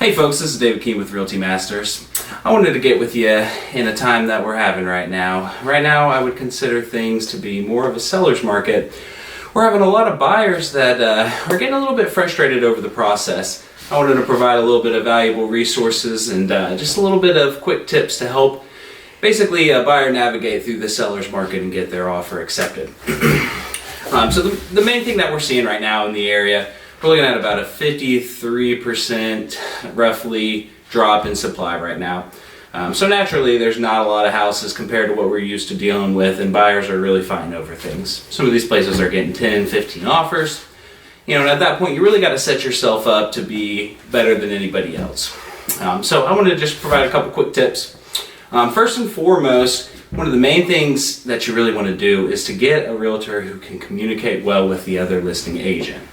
Hey folks, this is David Keene with Realty Masters. I wanted to get with you in a time that we're having right now. Right now I would consider things to be more of a seller's market. We're having a lot of buyers that are getting a little bit frustrated over the process. I wanted to provide a little bit of valuable resources and just a little bit of quick tips to help basically a buyer navigate through the seller's market and get their offer accepted. So the main thing that we're seeing right now in the area, we're looking at about a 53% roughly drop in supply right now. So naturally there's not a lot of houses compared to what we're used to dealing with, and buyers are really fighting over things. Some of these places are getting 10, 15 offers. You know, and at that point you really got to set yourself up to be better than anybody else. So I want to just provide a couple quick tips. First and foremost, one of the main things that you really want to do is to get a realtor who can communicate well with the other listing agent.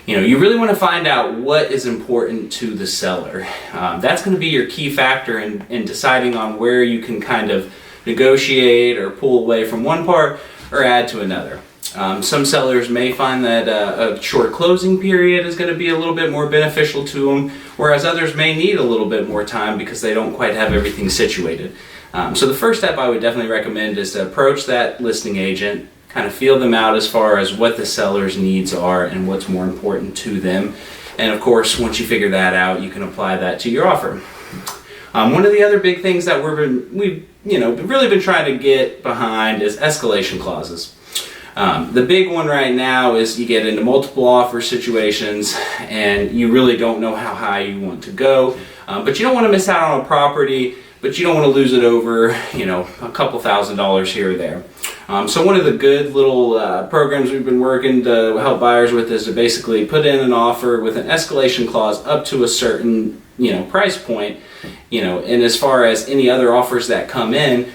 You know, you really want to find out what is important to the seller. That's going to be your key factor in deciding on where you can kind of negotiate or pull away from one part or add to another. Some sellers may find that a short closing period is going to be a little bit more beneficial to them, whereas others may need a little bit more time because they don't quite have everything situated. So the first step I would definitely recommend is to approach that listing agent, kind of feel them out as far as what the seller's needs are and what's more important to them. And of course, once you figure that out, you can apply that to your offer. One of the other big things that we've really been trying to get behind is escalation clauses. The big one right now is you get into multiple offer situations and you really don't know how high you want to go, but you don't want to miss out on a property, but you don't want to lose it over, a couple $1,000s here or there. So one of the good little programs we've been working to help buyers with is to basically put in an offer with an escalation clause up to a certain, price point, and as far as any other offers that come in,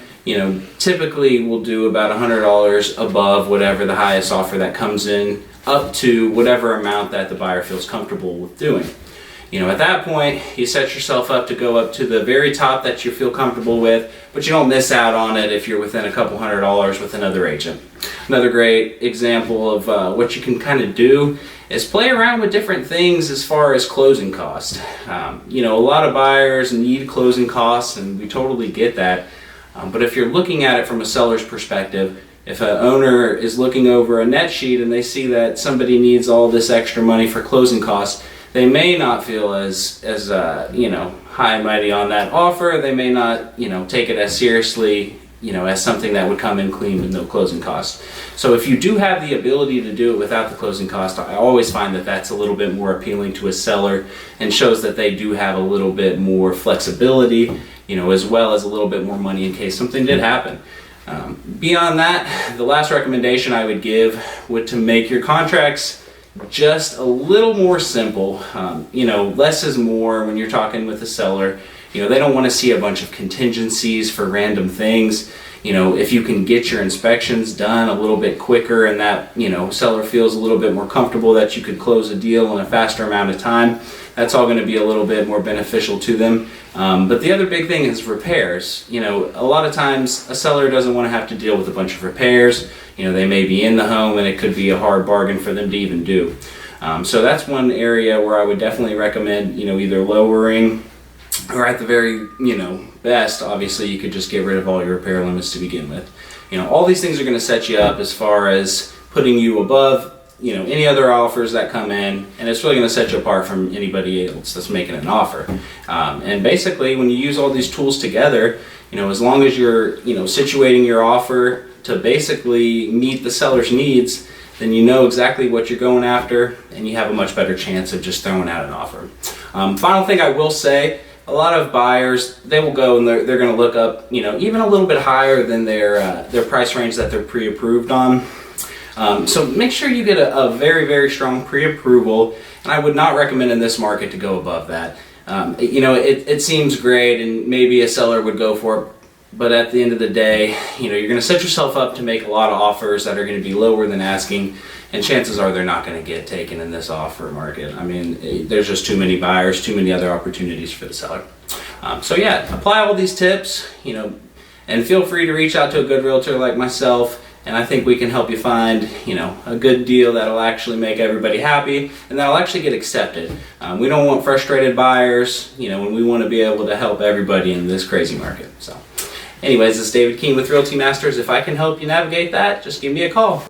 typically we'll do about $100 above whatever the highest offer that comes in, up to whatever amount that the buyer feels comfortable with doing. At that point, you set yourself up to go up to the very top that you feel comfortable with, but you don't miss out on it if you're within a couple $100s with another agent. Another great example of what you can kind of do is play around with different things as far as closing costs. A lot of buyers need closing costs, and we totally get that. But if you're looking at it from a seller's perspective, if an owner is looking over a net sheet and they see that somebody needs all this extra money for closing costs, they may not feel as high and mighty on that offer. They may not, take it as seriously, as something that would come in clean with no closing costs. So if you do have the ability to do it without the closing cost, I always find that that's a little bit more appealing to a seller and shows that they do have a little bit more flexibility, as well as a little bit more money in case something did happen. Beyond that, the last recommendation I would give would to make your contracts just a little more simple. Less is more when you're talking with a seller. They don't want to see a bunch of contingencies for random things. If you can get your inspections done a little bit quicker and that, seller feels a little bit more comfortable that you could close a deal in a faster amount of time, that's all going to be a little bit more beneficial to them. But the other big thing is repairs. A lot of times a seller doesn't want to have to deal with a bunch of repairs. They may be in the home and it could be a hard bargain for them to even do. So that's one area where I would definitely recommend, either lowering, or at the very, best, obviously you could just get rid of all your repair limits to begin with. All these things are going to set you up as far as putting you above, any other offers that come in, and it's really going to set you apart from anybody else that's making an offer. And basically, when you use all these tools together, as long as you're, situating your offer to basically meet the seller's needs, then you know exactly what you're going after, and you have a much better chance of just throwing out an offer. Final thing I will say, a lot of buyers, they will go and they're going to look up, even a little bit higher than their price range that they're pre-approved on. So make sure you get a very, very strong pre-approval, and I would not recommend in this market to go above that. It seems great, and maybe a seller would go for it, but at the end of the day, you're going to set yourself up to make a lot of offers that are going to be lower than asking, and chances are they're not going to get taken in this offer market. I mean, there's just too many buyers, too many other opportunities for the seller. So yeah, apply all these tips, and feel free to reach out to a good realtor like myself and I think we can help you find, a good deal that'll actually make everybody happy and that'll actually get accepted. We don't want frustrated buyers, and we want to be able to help everybody in this crazy market. So anyways, this is David King with Realty Masters. If I can help you navigate that, just give me a call.